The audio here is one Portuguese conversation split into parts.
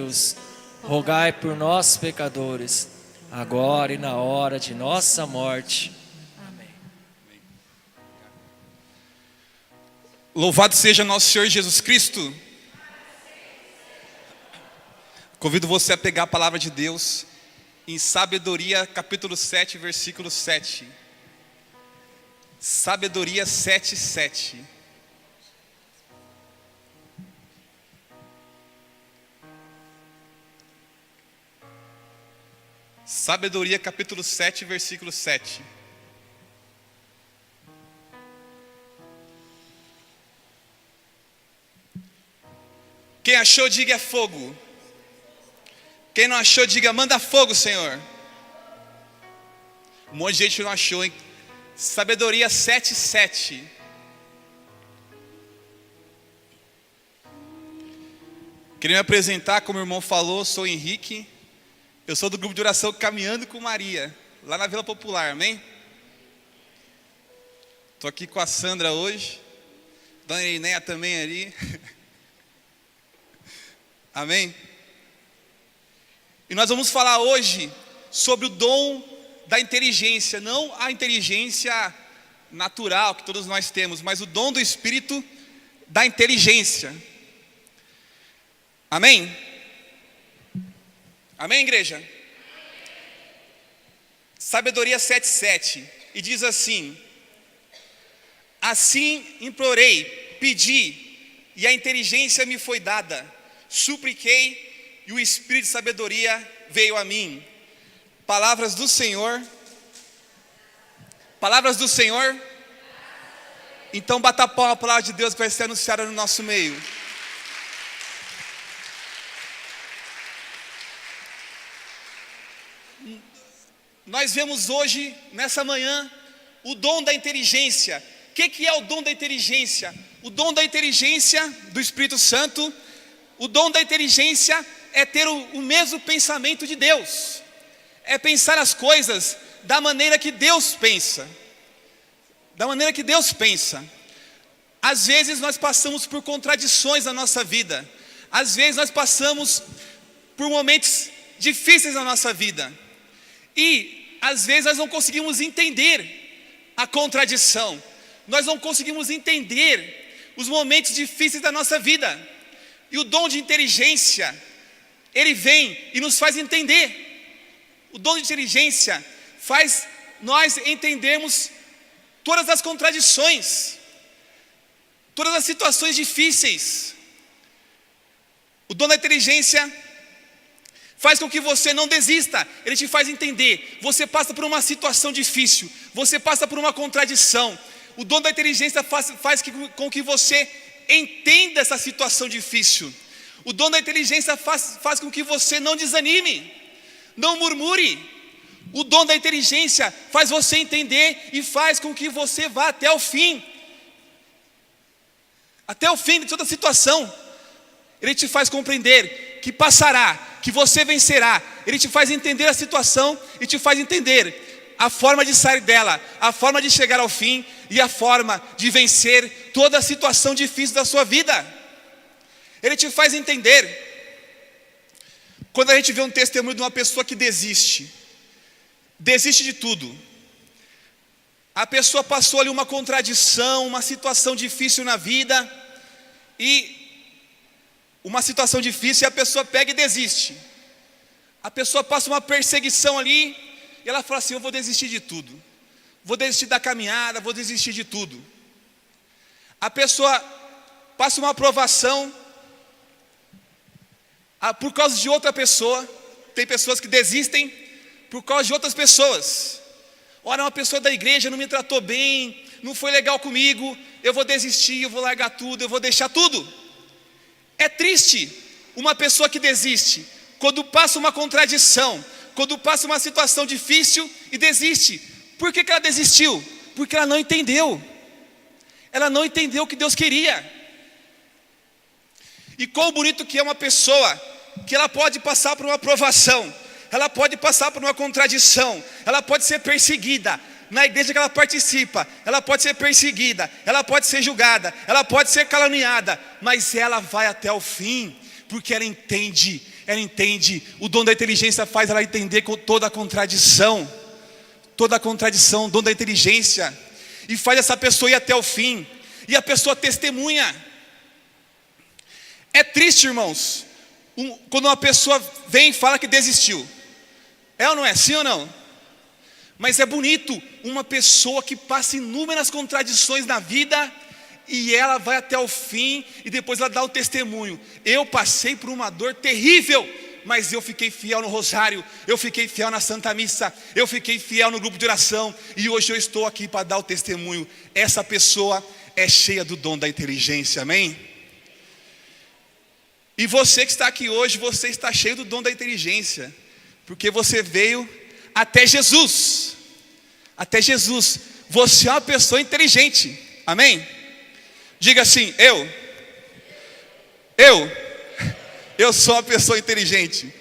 Deus, rogai por nós pecadores, agora e na hora de nossa morte. Amém. Louvado seja nosso Senhor Jesus Cristo. Convido você a pegar a palavra de Deus em Sabedoria, capítulo 7, versículo 7. Sabedoria 7, 7. Sabedoria, capítulo 7, versículo 7. Quem achou, diga é fogo. Quem não achou, diga manda fogo, Senhor. Um monte de gente não achou, hein? Sabedoria 7, 7. Queria me apresentar, como o irmão falou, sou Henrique. Eu sou do grupo de oração Caminhando com Maria, lá na Vila Popular, amém? Estou aqui com a Sandra hoje, Dona Inéia também ali, amém? E nós vamos falar hoje sobre o dom da inteligência, não a inteligência natural que todos nós temos, mas o dom do Espírito da inteligência, amém? Amém, igreja? Sabedoria 7,7. E diz assim: assim implorei, pedi, e a inteligência me foi dada. Supliquei, e o espírito de sabedoria veio a mim. Palavras do Senhor. Palavras do Senhor. Então bata a palma a palavra de Deus que vai ser anunciada no nosso meio. Nós vemos hoje, nessa manhã, o dom da inteligência. O que é o dom da inteligência? O dom da inteligência do Espírito Santo, o dom da inteligência é ter o mesmo pensamento de Deus. É pensar as coisas da maneira que Deus pensa. Da maneira que Deus pensa. Às vezes nós passamos por contradições na nossa vida. Às vezes nós passamos por momentos difíceis na nossa vida. E às vezes nós não conseguimos entender a contradição. Nós não conseguimos entender os momentos difíceis da nossa vida. E o dom de inteligência, ele vem e nos faz entender. O dom de inteligência faz nós entendermos todas as contradições, todas as situações difíceis. O dom da inteligência faz com que você não desista. Ele te faz entender. Você passa por uma situação difícil, você passa por uma contradição. O dom da inteligência faz com que você entenda essa situação difícil. O dom da inteligência faz com que você não desanime, não murmure. O dom da inteligência faz você entender e faz com que você vá até o fim. Até o fim de toda a situação. Ele te faz compreender que passará, que você vencerá. Ele te faz entender a situação e te faz entender a forma de sair dela, a forma de chegar ao fim e a forma de vencer toda a situação difícil da sua vida. Ele te faz entender. Quando a gente vê um testemunho de uma pessoa que desiste de tudo. A pessoa passou ali uma contradição, uma situação difícil na vida, e uma situação difícil, e a pessoa pega e desiste. A pessoa passa uma perseguição ali, e ela fala assim: eu vou desistir de tudo, vou desistir da caminhada, vou desistir de tudo. A pessoa passa uma aprovação por causa de outra pessoa. Tem pessoas que desistem por causa de outras pessoas. Ora, uma pessoa da igreja não me tratou bem, não foi legal comigo, eu vou desistir, eu vou largar tudo, eu vou deixar tudo. É triste uma pessoa que desiste quando passa uma contradição, quando passa uma situação difícil e desiste. Por que ela desistiu? Porque ela não entendeu. Ela não entendeu o que Deus queria. E quão bonito que é uma pessoa que ela pode passar por uma provação, ela pode passar por uma contradição, ela pode ser perseguida. Na igreja que ela participa, ela pode ser perseguida, ela pode ser julgada, ela pode ser caluniada, mas ela vai até o fim, porque ela entende ela entende. O dom da inteligência faz ela entender com toda a contradição, o dom da inteligência, e faz essa pessoa ir até o fim, e a pessoa testemunha. É triste, irmãos, quando uma pessoa vem e fala que desistiu. É ou não é? Sim ou não? Mas é bonito uma pessoa que passa inúmeras contradições na vida e ela vai até o fim e depois ela dá o testemunho. Eu passei por uma dor terrível, mas eu fiquei fiel no rosário, eu fiquei fiel na Santa Missa, eu fiquei fiel no grupo de oração e hoje eu estou aqui para dar o testemunho. Essa pessoa é cheia do dom da inteligência, amém? E você que está aqui hoje, você está cheio do dom da inteligência, porque você veio até Jesus. Até Jesus. Você é uma pessoa inteligente, amém? Diga assim: eu sou uma pessoa inteligente.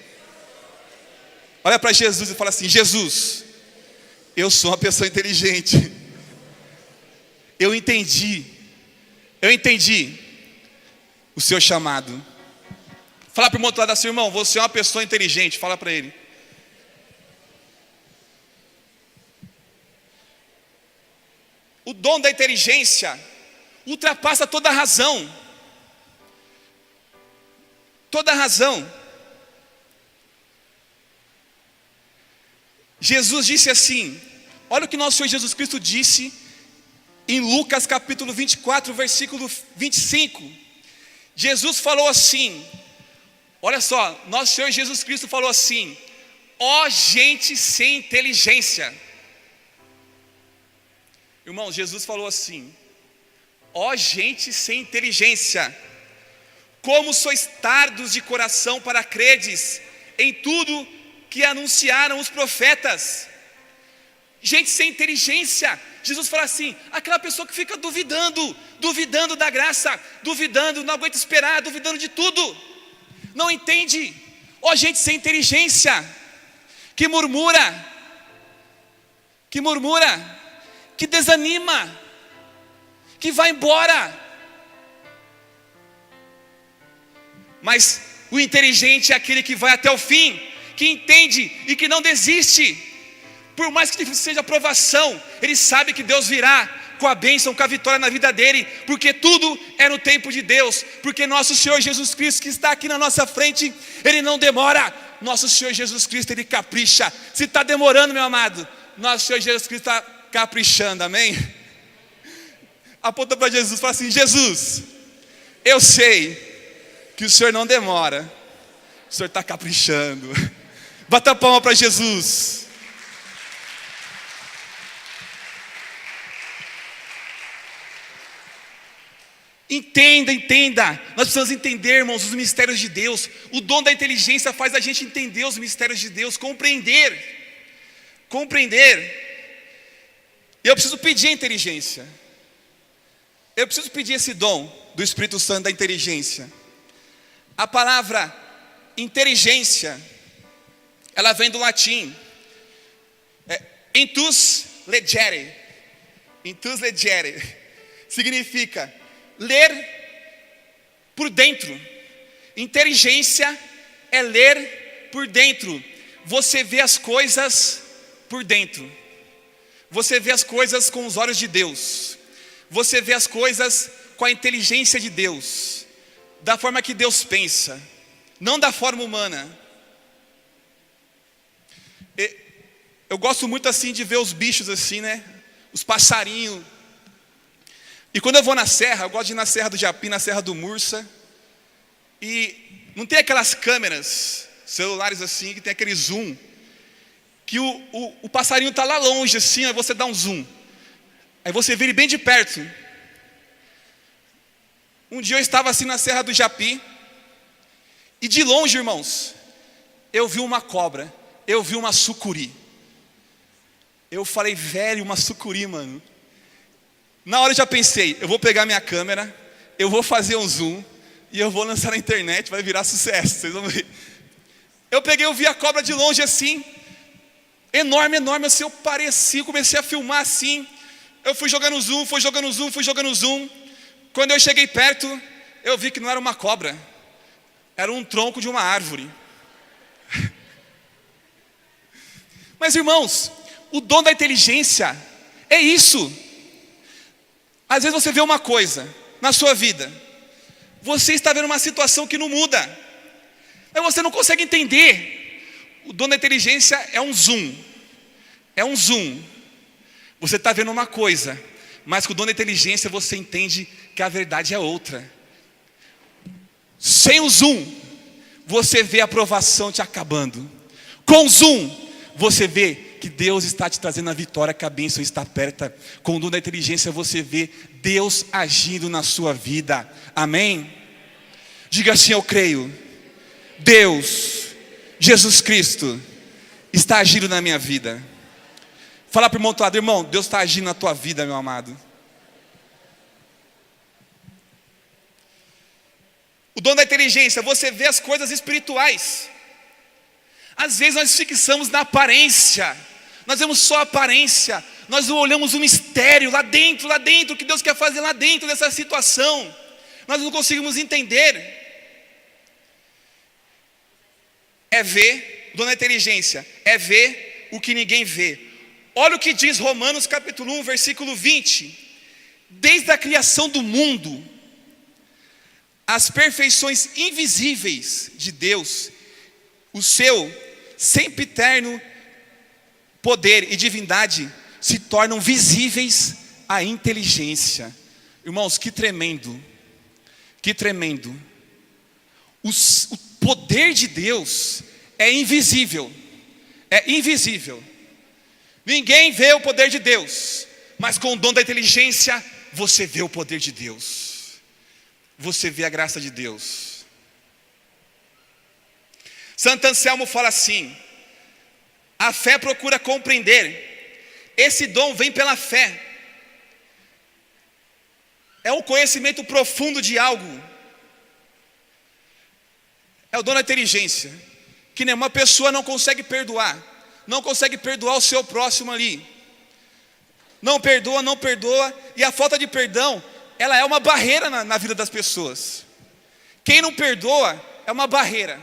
Olha para Jesus e fala assim: Jesus, eu sou uma pessoa inteligente. Eu entendi o seu chamado. Fala para o outro lado assim: irmão, você é uma pessoa inteligente. Fala para ele. O dom da inteligência ultrapassa toda a razão. Toda a razão. Jesus disse assim, olha o que nosso Senhor Jesus Cristo disse em Lucas capítulo 24, versículo 25. Jesus falou assim, olha só, nosso Senhor Jesus Cristo falou assim: ó gente sem inteligência. Irmão, Jesus falou assim: ó gente sem inteligência, como sois tardos de coração para credes em tudo que anunciaram os profetas. Gente sem inteligência. Jesus fala assim: aquela pessoa que fica duvidando da graça, duvidando, não aguenta esperar, duvidando de tudo, não entende. Ó gente sem inteligência, que murmura, que desanima, que vai embora. Mas o inteligente é aquele que vai até o fim, que entende e que não desiste. Por mais que difícil seja a provação, ele sabe que Deus virá com a bênção, com a vitória na vida dele, porque tudo é no tempo de Deus, porque nosso Senhor Jesus Cristo que está aqui na nossa frente, ele não demora. Nosso Senhor Jesus Cristo, ele capricha. Se está demorando, meu amado, nosso Senhor Jesus Cristo está caprichando, amém? Aponta para Jesus e fala assim: Jesus, eu sei que o Senhor não demora, o Senhor está caprichando. Bata a palma para Jesus. Entenda, nós precisamos entender, irmãos, os mistérios de Deus. O dom da inteligência faz a gente entender os mistérios de Deus, compreender. Eu preciso pedir a inteligência. Eu preciso pedir esse dom do Espírito Santo da inteligência. A palavra inteligência, ela vem do latim intus legere. Intus legere significa ler por dentro. Inteligência é ler por dentro. Você vê as coisas por dentro. Você vê as coisas com os olhos de Deus. Você vê as coisas com a inteligência de Deus, da forma que Deus pensa, não da forma humana. Eu gosto muito assim de ver os bichos assim, né? Os passarinhos. E quando eu vou na serra, eu gosto de ir na Serra do Japim, na Serra do Mursa. E não tem aquelas câmeras, celulares assim, que tem aquele zoom, que o passarinho está lá longe assim, aí você dá um zoom. Aí você vê ele bem de perto. Um dia eu estava assim na Serra do Japim, e de longe, irmãos, eu vi uma cobra, eu vi uma sucuri. Eu falei: velho, uma sucuri, mano. Na hora eu já pensei: eu vou pegar minha câmera, eu vou fazer um zoom, e eu vou lançar na internet, vai virar sucesso, vocês vão ver. Eu vi a cobra de longe assim, enorme, assim, eu parei assim, comecei a filmar assim. Eu fui jogando zoom. Quando eu cheguei perto, eu vi que não era uma cobra, era um tronco de uma árvore. Mas irmãos, o dom da inteligência é isso. Às vezes você vê uma coisa na sua vida, você está vendo uma situação que não muda, mas você não consegue entender. O dom da inteligência é um zoom. É um zoom. Você está vendo uma coisa, mas com o dom da inteligência você entende que a verdade é outra. Sem o zoom, você vê a aprovação te acabando. Com o zoom, você vê que Deus está te trazendo a vitória, que a bênção está perto. Com o dom da inteligência você vê Deus agindo na sua vida. Amém? Diga assim: eu creio. Deus, Jesus Cristo, está agindo na minha vida. Fala para o irmão do lado: irmão, Deus está agindo na tua vida, meu amado. O dom da inteligência, você vê as coisas espirituais. Às vezes nós fixamos na aparência, nós vemos só a aparência, nós não olhamos o mistério lá dentro, o que Deus quer fazer lá dentro dessa situação. Nós não conseguimos entender. É ver, o dom da inteligência, é ver o que ninguém vê. Olha o que diz Romanos capítulo 1, versículo 20. Desde a criação do mundo, as perfeições invisíveis de Deus, o seu sempre eterno poder e divindade, se tornam visíveis à inteligência. Irmãos, que tremendo, que tremendo. O poder de Deus é invisível, é invisível. Ninguém vê o poder de Deus, mas com o dom da inteligência, você vê o poder de Deus, você vê a graça de Deus. Santo Anselmo fala assim: a fé procura compreender, esse dom vem pela fé, é um conhecimento profundo de algo, é o dom da inteligência, que nenhuma pessoa não consegue perdoar, não consegue perdoar o seu próximo ali, não perdoa, e a falta de perdão, ela é uma barreira na vida das pessoas. Quem não perdoa é uma barreira,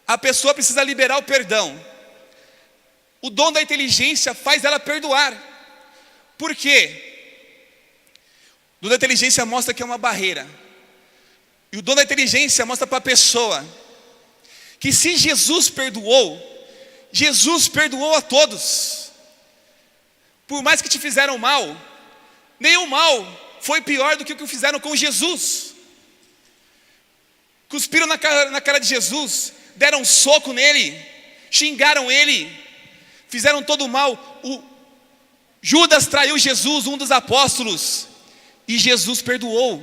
a pessoa precisa liberar o perdão. O dom da inteligência faz ela perdoar. Por quê? O dom da inteligência mostra que é uma barreira, e o dom da inteligência mostra para a pessoa que se Jesus perdoou a todos. Por mais que te fizeram mal, nenhum mal foi pior do que o que fizeram com Jesus. Cuspiram na cara de Jesus, deram um soco nele, xingaram ele, fizeram todo o mal. Judas traiu Jesus, um dos apóstolos, e Jesus perdoou.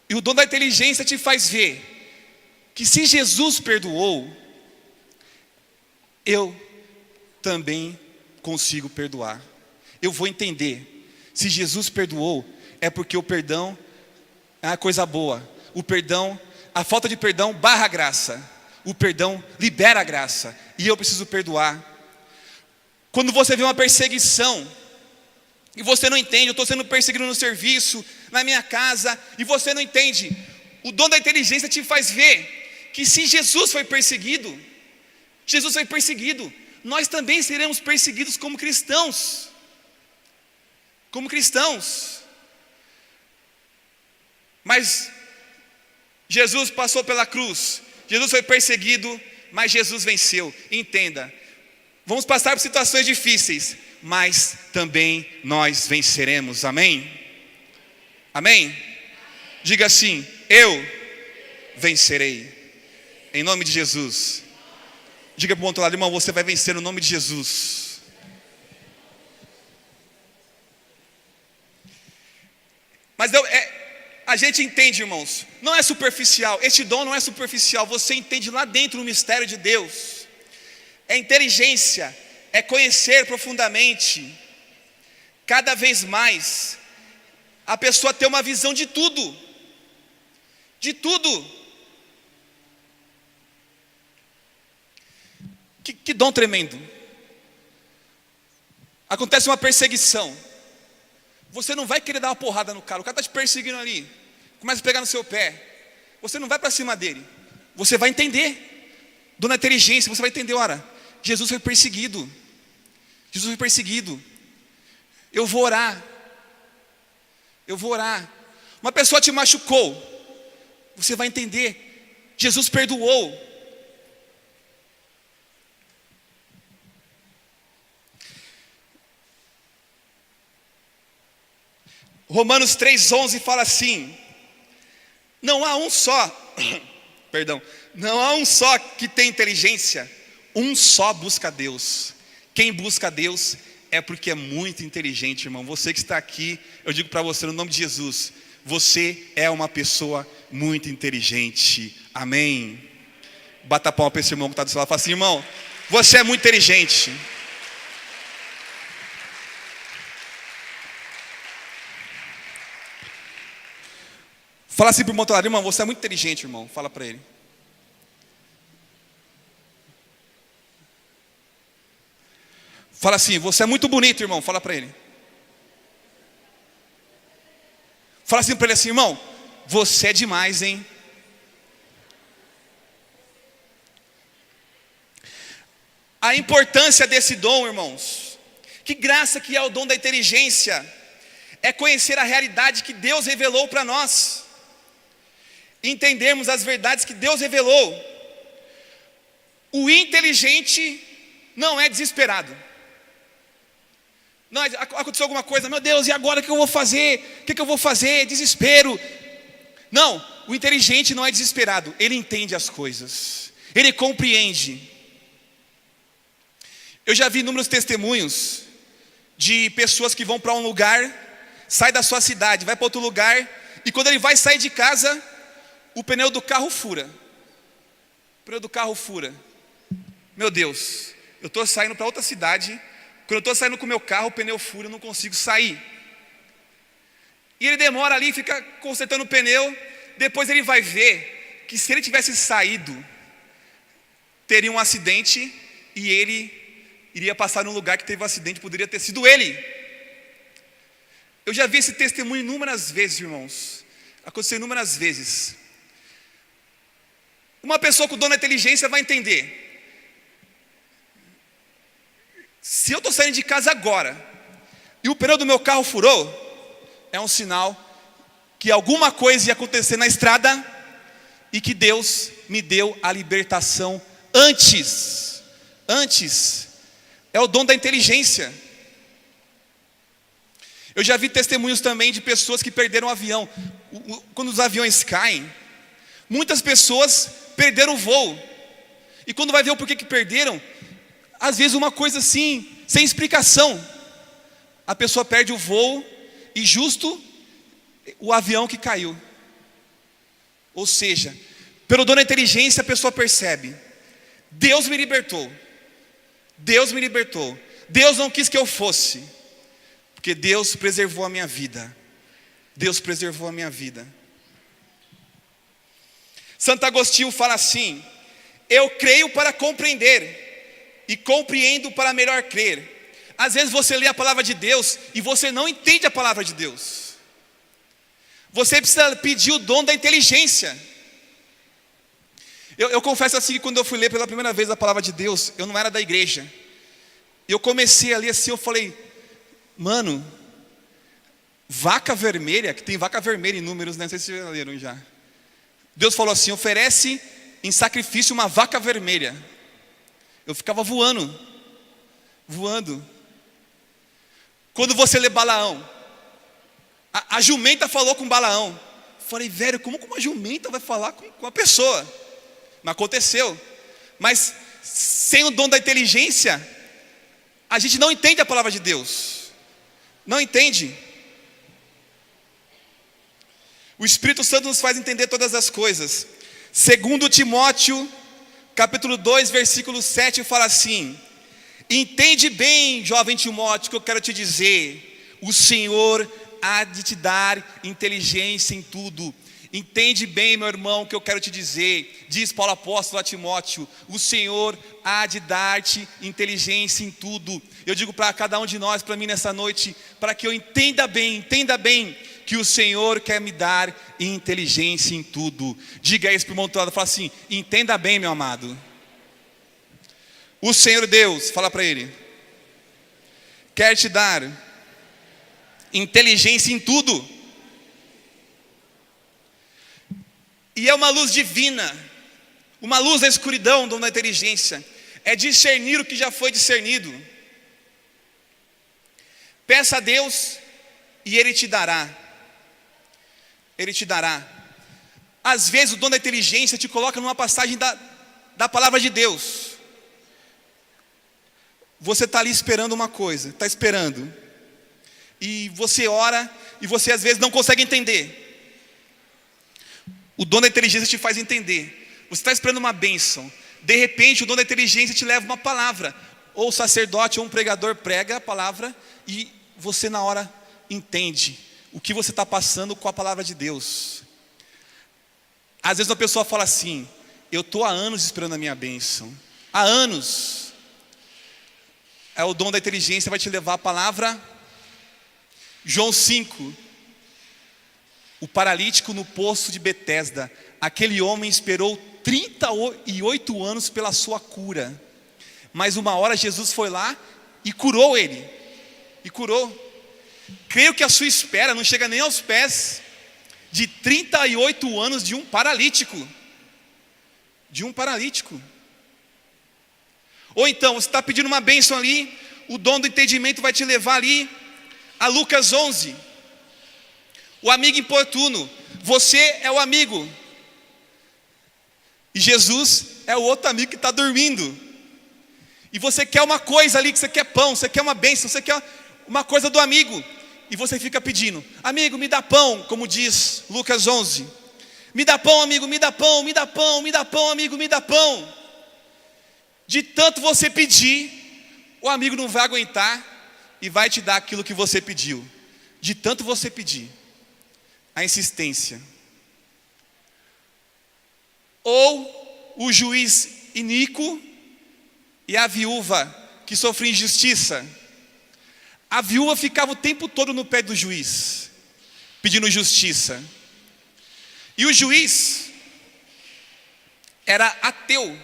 E o dom da inteligência te faz ver que se Jesus perdoou, eu também consigo perdoar. Eu vou entender, se Jesus perdoou, é porque o perdão é uma coisa boa. O perdão, a falta de perdão barra a graça, o perdão libera a graça, e eu preciso perdoar. Quando você vê uma perseguição, e você não entende, eu estou sendo perseguido no serviço, na minha casa, e você não entende, o dom da inteligência te faz ver que se Jesus foi perseguido, nós também seremos perseguidos como cristãos. Mas Jesus passou pela cruz, Jesus foi perseguido, mas Jesus venceu. Entenda, vamos passar por situações difíceis, mas também nós venceremos. Amém? Amém? Diga assim: eu vencerei, em nome de Jesus. Diga para o outro lado: irmão, você vai vencer no nome de Jesus. Mas a gente entende, irmãos, não é superficial, este dom não é superficial, você entende lá dentro o mistério de Deus. É inteligência, é conhecer profundamente, cada vez mais, a pessoa ter uma visão de tudo, Que dom tremendo. Acontece uma perseguição, você não vai querer dar uma porrada no cara, o cara está te perseguindo ali, começa a pegar no seu pé, você não vai para cima dele, você vai entender. Dom da inteligência, você vai entender, ora, Jesus foi perseguido. Jesus foi perseguido. Eu vou orar. Uma pessoa te machucou, você vai entender, Jesus perdoou. Romanos 3,11 fala assim: não há um só, perdão, não há um só que tem inteligência, um só busca a Deus. Quem busca a Deus é porque é muito inteligente, irmão. Você que está aqui, eu digo para você no nome de Jesus, você é uma pessoa muito inteligente. Amém. Bata a palma para esse irmão que está do seu lado. Fala assim: irmão, você é muito inteligente. Fala assim para o irmão do lado: irmão, você é muito inteligente, irmão. Fala para ele. Fala assim: você é muito bonito, irmão. Fala para ele. Fala assim para ele assim: irmão, você é demais, hein? A importância desse dom, irmãos, que graça que é o dom da inteligência, é conhecer a realidade que Deus revelou para nós, entendermos as verdades que Deus revelou. O inteligente não é desesperado. Não, aconteceu alguma coisa, meu Deus, e agora o que eu vou fazer? O que eu vou fazer? Desespero. Não, o inteligente não é desesperado, ele entende as coisas, ele compreende. Eu já vi inúmeros testemunhos de pessoas que vão para um lugar, sai da sua cidade, vai para outro lugar, e quando ele vai sair de casa, o pneu do carro fura. O pneu do carro fura. Meu Deus, eu estou saindo para outra cidade, quando eu estou saindo com o meu carro, o pneu fura, eu não consigo sair. E ele demora ali, fica consertando o pneu. Depois ele vai ver que se ele tivesse saído, teria um acidente, e ele iria passar num lugar que teve um acidente, poderia ter sido ele. Eu já vi esse testemunho inúmeras vezes, irmãos. Aconteceu inúmeras vezes. Uma pessoa com dom da inteligência vai entender: se eu estou saindo de casa agora e o pneu do meu carro furou, é um sinal que alguma coisa ia acontecer na estrada e que Deus me deu a libertação antes. É o dom da inteligência. Eu já vi testemunhos também de pessoas que perderam o avião. Quando os aviões caem, muitas pessoas perderam o voo. E quando vai ver o porquê que perderam, às vezes uma coisa assim, sem explicação. A pessoa perde o voo e justo o avião que caiu. Ou seja, pelo dom da inteligência a pessoa percebe: Deus me libertou. Deus me libertou. Deus não quis que eu fosse, porque Deus preservou a minha vida. Deus preservou a minha vida. Santo Agostinho fala assim: eu creio para compreender, e compreendo para melhor crer. Às vezes você lê a palavra de Deus e você não entende a palavra de Deus. Você precisa pedir o dom da inteligência. Eu confesso assim que quando eu fui ler pela primeira vez a palavra de Deus, eu não era da igreja. Eu comecei a ler assim, eu falei: mano, vaca vermelha, que tem vaca vermelha em Números, né? Não sei se vocês já leram já. Deus falou assim: oferece em sacrifício uma vaca vermelha. Eu ficava voando. Quando você lê Balaão, a jumenta falou com Balaão. Falei: velho, como que uma jumenta vai falar com a pessoa? Mas aconteceu. Mas sem o dom da inteligência, a gente não entende a palavra de Deus. Não entende. O Espírito Santo nos faz entender todas as coisas. 2 Timóteo, capítulo 2, versículo 7, fala assim: entende bem, jovem Timóteo, que eu quero te dizer, o Senhor há de te dar inteligência em tudo. Entende bem, meu irmão, que eu quero te dizer, diz Paulo apóstolo a Timóteo, o Senhor há de dar-te inteligência em tudo. Eu digo para cada um de nós, para mim nessa noite, para que eu entenda bem, que o Senhor quer me dar inteligência em tudo. Diga isso para o irmão do lado, fala assim: entenda bem, meu amado. O Senhor Deus, fala para ele, quer te dar inteligência em tudo. E é uma luz divina, uma luz da escuridão, dom da inteligência. É discernir o que já foi discernido. Peça a Deus e Ele te dará. Ele te dará. Às vezes o dom da inteligência te coloca numa passagem da palavra de Deus. Você está ali esperando uma coisa, está esperando. E você ora e você às vezes não consegue entender. O dom da inteligência te faz entender. Você está esperando uma bênção. De repente o dom da inteligência te leva uma palavra. Ou o sacerdote ou um pregador prega a palavra e você na hora entende o que você está passando com a palavra de Deus. Às vezes uma pessoa fala assim, eu estou há anos esperando a minha bênção. Há anos. É o dom da inteligência vai te levar a palavra. João 5. O paralítico no poço de Betesda. Aquele homem esperou 38 anos pela sua cura. Mas uma hora Jesus foi lá e curou ele. E curou. Creio que a sua espera não chega nem aos pés de 38 anos de um paralítico. De um paralítico. Ou então, você está pedindo uma bênção ali, o dom do entendimento vai te levar ali a Lucas 11. O amigo importuno. Você é o amigo. E Jesus é o outro amigo que está dormindo. E você quer uma coisa ali, que você quer pão, você quer uma bênção, você quer uma coisa do amigo. E você fica pedindo, amigo, me dá pão, como diz Lucas 11. Me dá pão, amigo, me dá pão, me dá pão, me dá pão, amigo, me dá pão. De tanto você pedir, o amigo não vai aguentar e vai te dar aquilo que você pediu. De tanto você pedir. A insistência. Ou o juiz iníquo e a viúva que sofreu injustiça. A viúva ficava o tempo todo no pé do juiz, pedindo justiça. E o juiz era ateu,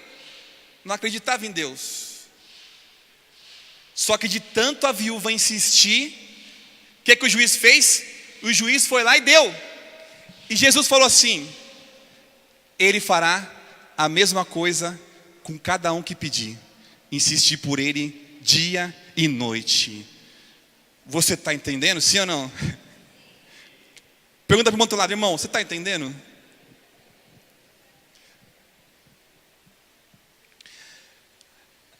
não acreditava em Deus. Só que de tanto a viúva insistir, o que o juiz fez? O juiz foi lá e deu. E Jesus falou assim, Ele fará a mesma coisa com cada um que pedir. Insistir por Ele dia e noite. Você está entendendo, sim ou não? Pergunta para o outro lado, irmão, você está entendendo?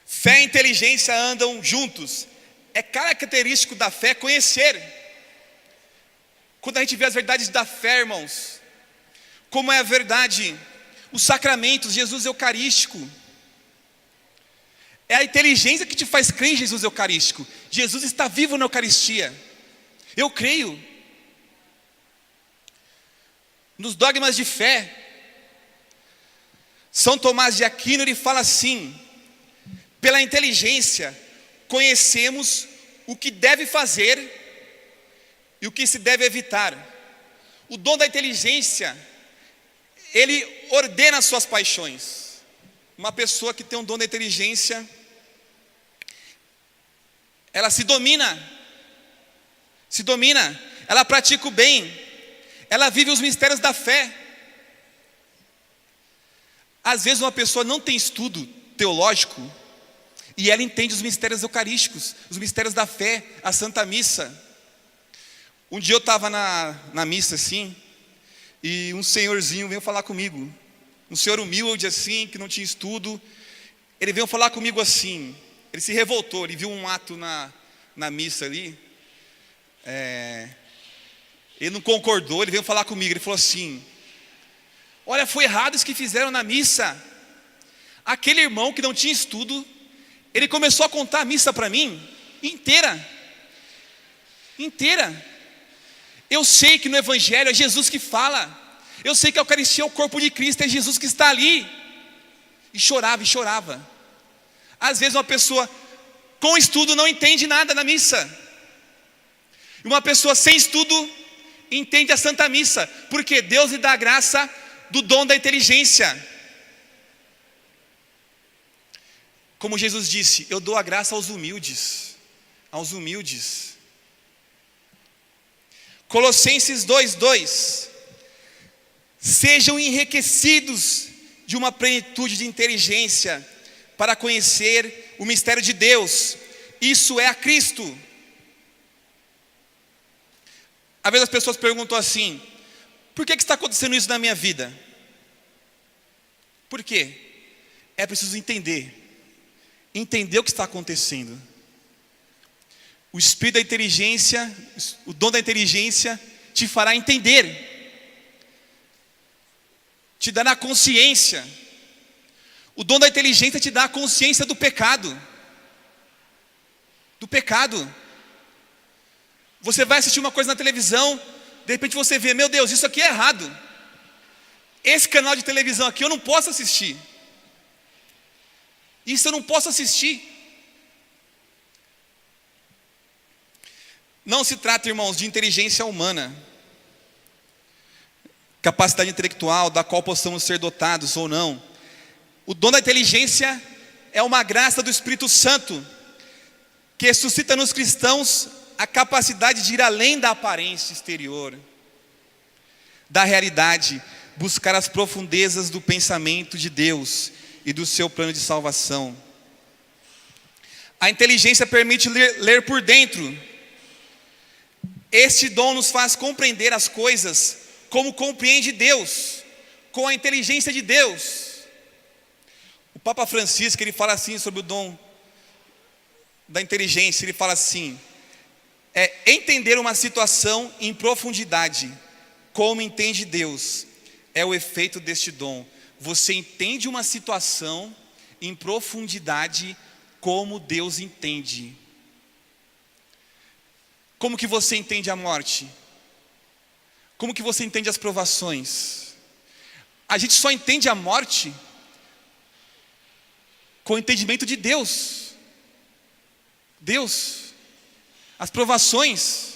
Fé e inteligência andam juntos. É característico da fé conhecer. Quando a gente vê as verdades da fé, irmãos, como é a verdade, os sacramentos, Jesus eucarístico, é a inteligência que te faz crer em Jesus eucarístico. Jesus está vivo na Eucaristia. Eu creio. Nos dogmas de fé, São Tomás de Aquino, ele fala assim, pela inteligência, conhecemos o que deve fazer e o que se deve evitar. O dom da inteligência, ele ordena as suas paixões. Uma pessoa que tem um dom da inteligência, ela se domina, ela pratica o bem, ela vive os mistérios da fé. Às vezes uma pessoa não tem estudo teológico, e ela entende os mistérios eucarísticos, os mistérios da fé, a Santa Missa. Um dia eu estava na missa assim, e um senhorzinho veio falar comigo, um senhor humilde assim, que não tinha estudo. Ele veio falar comigo assim, ele se revoltou, ele viu um ato na missa ali, ele não concordou, ele veio falar comigo, ele falou assim, olha, foi errado isso que fizeram na missa. Aquele irmão que não tinha estudo, ele começou a contar a missa para mim, inteira. Eu sei que no Evangelho é Jesus que fala, eu sei que a Eucaristia é o corpo de Cristo, é Jesus que está ali. E chorava. Às vezes uma pessoa com estudo não entende nada na missa, e uma pessoa sem estudo entende a Santa Missa, porque Deus lhe dá a graça do dom da inteligência. Como Jesus disse, eu dou a graça aos humildes. Aos humildes. Colossenses 2:2. Sejam enriquecidos de uma plenitude de inteligência para conhecer o mistério de Deus. Isso é a Cristo. Às vezes as pessoas perguntam assim: por que está acontecendo isso na minha vida? Por quê? É preciso entender o que está acontecendo. O espírito da inteligência, o dom da inteligência te fará entender, te dará consciência. O dom da inteligência te dá a consciência do pecado. Do pecado. Você vai assistir uma coisa na televisão, de repente você vê, meu Deus, isso aqui é errado. Esse canal de televisão aqui eu não posso assistir. Isso eu não posso assistir. Não se trata, irmãos, de inteligência humana, capacidade intelectual da qual possamos ser dotados ou não. O dom da inteligência é uma graça do Espírito Santo, que suscita nos cristãos a capacidade de ir além da aparência exterior, da realidade, buscar as profundezas do pensamento de Deus e do seu plano de salvação. A inteligência permite ler por dentro. Este dom nos faz compreender as coisas como compreende Deus, com a inteligência de Deus. O Papa Francisco, ele fala assim sobre o dom da inteligência, ele fala assim: é entender uma situação em profundidade, como entende Deus, é o efeito deste dom. Você entende uma situação em profundidade, como Deus entende. Como que você entende a morte? Como que você entende as provações? A gente só entende a morte com o entendimento de Deus. Deus. As provações.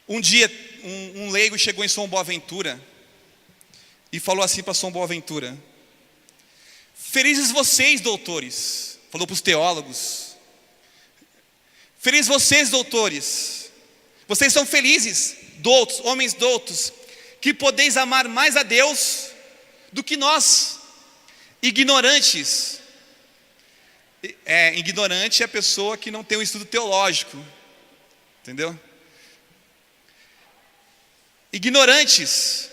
Um dia, um leigo chegou em São Boaventura e falou assim para São Boaventura: felizes vocês, doutores. Falou para os teólogos: felizes vocês, doutores. Vocês são felizes, doutos, homens doutos, que podeis amar mais a Deus do que nós, ignorantes. Ignorante é a pessoa que não tem um estudo teológico, entendeu? Ignorantes.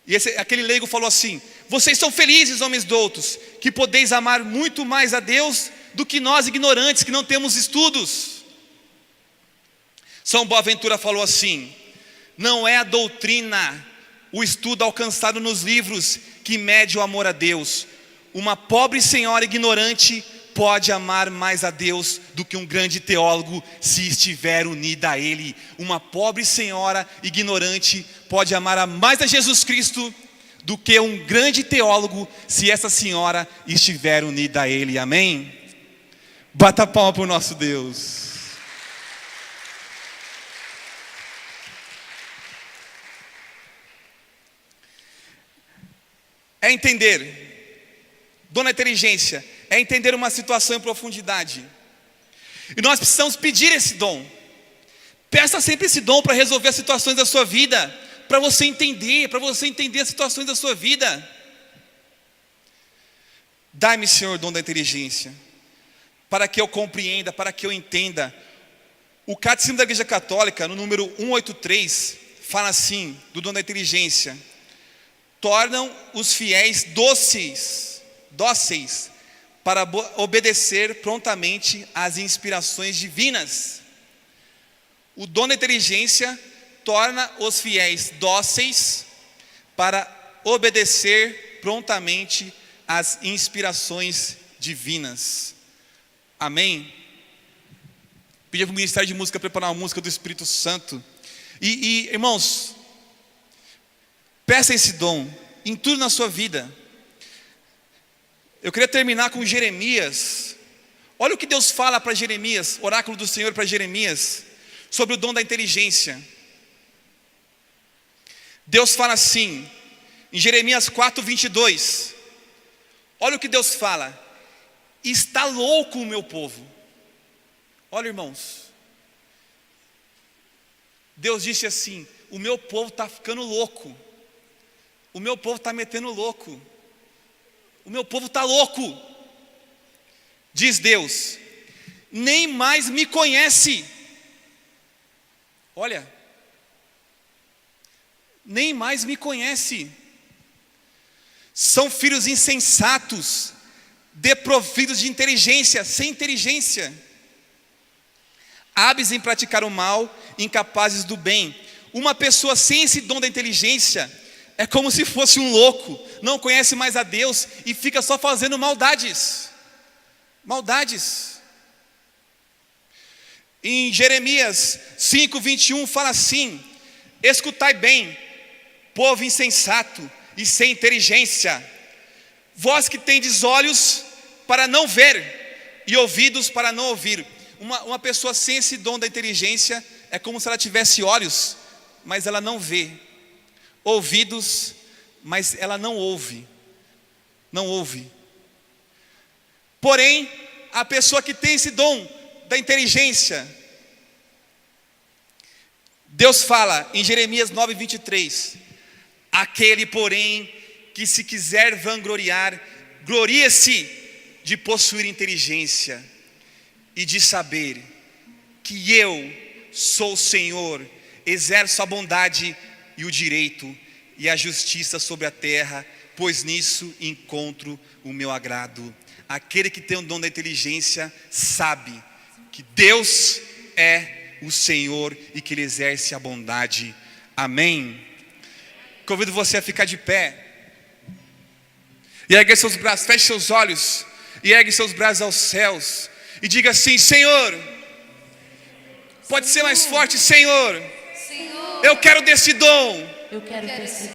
E aquele leigo falou assim: vocês são felizes, homens doutos, que podeis amar muito mais a Deus do que nós, ignorantes, que não temos estudos. São Boaventura falou assim: não é a doutrina, o estudo alcançado nos livros que mede o amor a Deus. Uma pobre senhora ignorante pode amar mais a Deus do que um grande teólogo, se estiver unida a Ele. Uma pobre senhora ignorante pode amar mais a Jesus Cristo do que um grande teólogo, se essa senhora estiver unida a Ele. Amém? Bata a palma para o nosso Deus. É entender. Dona inteligência é entender uma situação em profundidade. E nós precisamos pedir esse dom. Peça sempre esse dom para resolver as situações da sua vida, para você entender as situações da sua vida. Dai-me, Senhor, o dom da inteligência, para que eu compreenda, para que eu entenda. O Catecismo da Igreja Católica, no número 183, fala assim, do dom da inteligência: tornam os fiéis dóceis para obedecer prontamente às inspirações divinas. O dom da inteligência torna os fiéis dóceis para obedecer prontamente às inspirações divinas. Amém? Pedi para o Ministério de Música preparar uma música do Espírito Santo. E irmãos, peça esse dom em tudo na sua vida. Eu queria terminar com Jeremias. Olha o que Deus fala para Jeremias, oráculo do Senhor para Jeremias, sobre o dom da inteligência. Deus fala assim: Em Jeremias 4:22, olha o que Deus fala: está louco o meu povo. Olha, irmãos, Deus disse assim: o meu povo está ficando louco, o meu povo está metendo louco, o meu povo está louco. Diz Deus: nem mais me conhece. Olha, nem mais me conhece. São filhos insensatos, desprovidos de inteligência, sem inteligência, hábeis em praticar o mal, incapazes do bem. Uma pessoa sem esse dom da inteligência é como se fosse um louco, não conhece mais a Deus e fica só fazendo maldades. Maldades. Em Jeremias 5:21 fala assim: escutai bem, povo insensato e sem inteligência, vós que tendes olhos para não ver e ouvidos para não ouvir. Uma pessoa sem esse dom da inteligência é como se ela tivesse olhos, mas ela não vê, ouvidos, mas ela não ouve. Não ouve. Porém, a pessoa que tem esse dom da inteligência, Deus fala em Jeremias 9:23: aquele, porém, que se quiser vangloriar, glorie-se de possuir inteligência e de saber que eu sou o Senhor, exerço a bondade e o direito e a justiça sobre a terra, pois nisso encontro o meu agrado. Aquele que tem o dom da inteligência sabe que Deus é o Senhor e que Ele exerce a bondade. Amém? Convido você a ficar de pé e ergue seus braços, feche seus olhos e ergue seus braços aos céus e diga assim: Senhor, pode ser mais forte, Senhor, eu quero desse dom. Eu quero desse